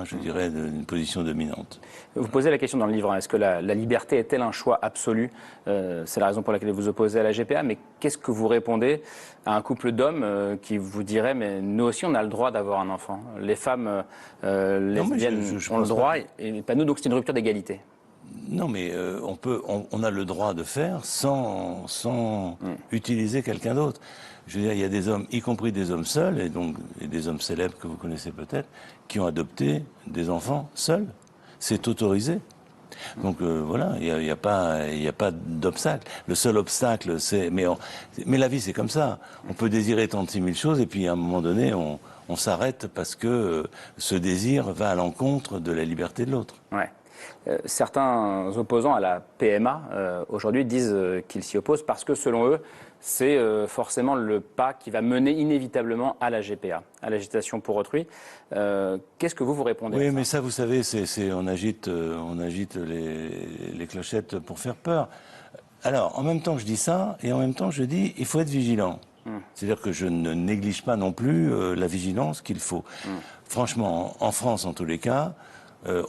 je dirais, d'une position dominante. Vous posez la question dans le livre, hein, est-ce que la liberté est-elle un choix absolu? C'est la raison pour laquelle vous opposez à la GPA, mais qu'est-ce que vous répondez à un couple d'hommes qui vous dirait, mais nous aussi on a le droit d'avoir un enfant. Les femmes lesbiennes ont le droit, et pas nous, donc c'est une rupture d'égalité. Non, mais on a le droit de faire sans utiliser quelqu'un d'autre. Je veux dire, il y a des hommes, y compris des hommes seuls, et des hommes célèbres que vous connaissez peut-être, qui ont adopté des enfants seuls. C'est autorisé. Donc voilà, il n'y a pas d'obstacle. Le seul obstacle, c'est... Mais la vie, c'est comme ça. On peut désirer 36 000 choses, et puis à un moment donné, on s'arrête parce que ce désir va à l'encontre de la liberté de l'autre. Ouais. Certains opposants à la PMA aujourd'hui disent qu'ils s'y opposent parce que selon eux, c'est forcément le pas qui va mener inévitablement à la GPA, à l'agitation pour autrui. Qu'est-ce que vous répondez à ça? Oui, mais ça, vous savez, on agite les clochettes pour faire peur. Alors, en même temps, je dis ça, et en même temps, je dis, il faut être vigilant. C'est-à-dire que je ne néglige pas non plus la vigilance qu'il faut. Franchement, en France, en tous les cas,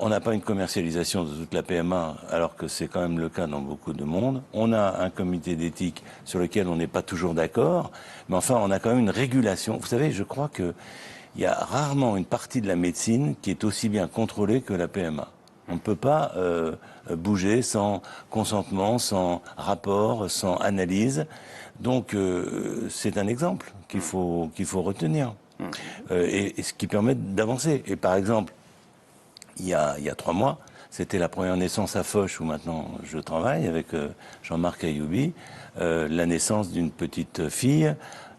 on n'a pas une commercialisation de toute la PMA, alors que c'est quand même le cas dans beaucoup de monde. On a un comité d'éthique sur lequel on n'est pas toujours d'accord, mais enfin, on a quand même une régulation. Vous savez, je crois qu'il y a rarement une partie de la médecine qui est aussi bien contrôlée que la PMA. On ne peut pas bouger sans consentement, sans rapport, sans analyse. Donc, c'est un exemple qu'il faut retenir. Et ce qui permet d'avancer. Et par exemple, il y a 3 mois, c'était la première naissance à Foch, où maintenant je travaille avec Jean-Marc Ayoubi, la naissance d'une petite fille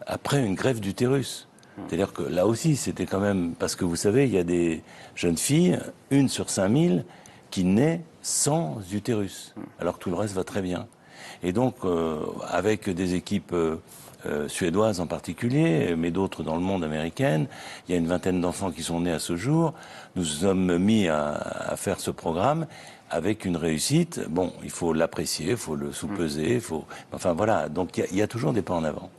après une greffe d'utérus. C'est-à-dire que là aussi, c'était quand même... Parce que vous savez, il y a des jeunes filles, 1 sur 5000, qui naît sans utérus, alors que tout le reste va très bien. Et donc, avec des équipes suédoises en particulier, mais d'autres dans le monde américaines, il y a une vingtaine d'enfants qui sont nés à ce jour. Nous sommes mis à faire ce programme avec une réussite. Bon, il faut l'apprécier, il faut le sous-peser, enfin voilà, donc il y a toujours des pas en avant.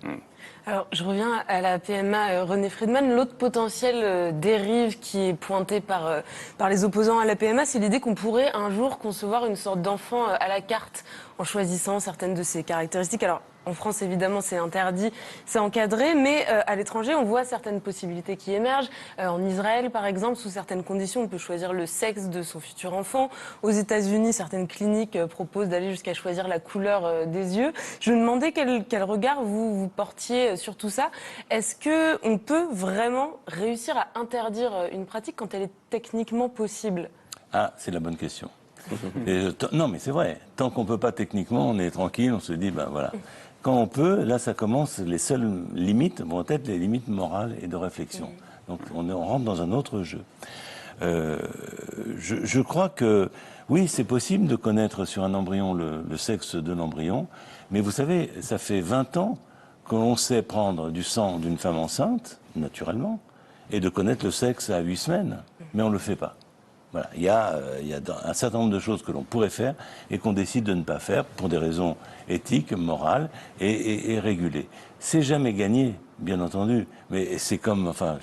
Alors, je reviens à la PMA René Friedman. L'autre potentielle dérive qui est pointée par les opposants à la PMA, c'est l'idée qu'on pourrait un jour concevoir une sorte d'enfant à la carte en choisissant certaines de ses caractéristiques. Alors, en France, évidemment, c'est interdit, c'est encadré, mais à l'étranger, on voit certaines possibilités qui émergent. En Israël, par exemple, sous certaines conditions, on peut choisir le sexe de son futur enfant. Aux États-Unis, certaines cliniques proposent d'aller jusqu'à choisir la couleur des yeux. Je me demandais quel regard vous portiez sur tout ça. Est-ce qu'on peut vraiment réussir à interdire une pratique quand elle est techniquement possible? Ah, c'est la bonne question. Non, mais c'est vrai. Tant qu'on ne peut pas techniquement, on est tranquille, on se dit, ben voilà. Quand on peut, là, ça commence, les seules limites vont être les limites morales et de réflexion. Donc, on rentre dans un autre jeu. Je crois que, oui, c'est possible de connaître sur un embryon le sexe de l'embryon, mais vous savez, ça fait 20 ans qu'on sait prendre du sang d'une femme enceinte, naturellement, et de connaître le sexe à 8 semaines, mais on ne le fait pas. Voilà. Il y a un certain nombre de choses que l'on pourrait faire et qu'on décide de ne pas faire pour des raisons éthiques, morales et régulées. C'est jamais gagné, bien entendu, mais c'est comme, enfin,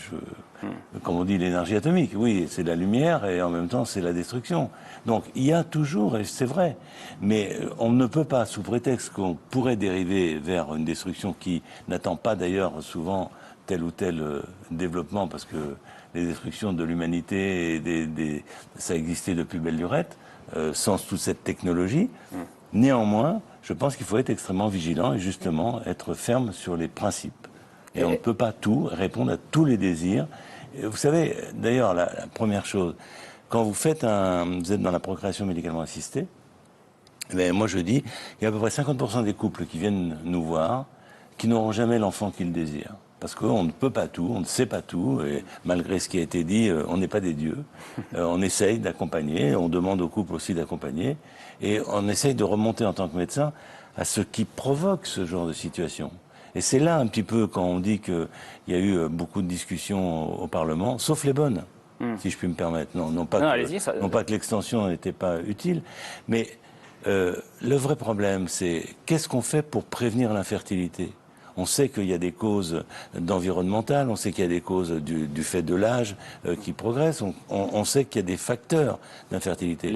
comme on dit, l'énergie atomique. Oui, c'est la lumière et en même temps c'est la destruction. Donc il y a toujours, et c'est vrai, mais on ne peut pas, sous prétexte qu'on pourrait dériver vers une destruction qui n'attend pas d'ailleurs souvent tel ou tel développement, parce que les destructions de l'humanité, ça existait depuis belle lurette, sans toute cette technologie. Néanmoins, je pense qu'il faut être extrêmement vigilant et justement être ferme sur les principes. Et on ne peut pas répondre à tous les désirs. Et vous savez, d'ailleurs, la première chose, quand vous êtes dans la procréation médicalement assistée, ben moi je dis, il y a à peu près 50% des couples qui viennent nous voir qui n'auront jamais l'enfant qu'ils désirent. Parce qu'on ne peut pas tout, on ne sait pas tout, et malgré ce qui a été dit, on n'est pas des dieux. On essaye d'accompagner, on demande au couple aussi d'accompagner, et on essaye de remonter en tant que médecin à ce qui provoque ce genre de situation. Et c'est là un petit peu quand on dit qu'il y a eu beaucoup de discussions au Parlement, sauf les bonnes, si je puis me permettre. Non pas que l'extension n'était pas utile, mais le vrai problème, c'est qu'est-ce qu'on fait pour prévenir l'infertilité ? On sait qu'il y a des causes environnementales, on sait qu'il y a des causes du fait de l'âge qui progressent, on sait qu'il y a des facteurs d'infertilité.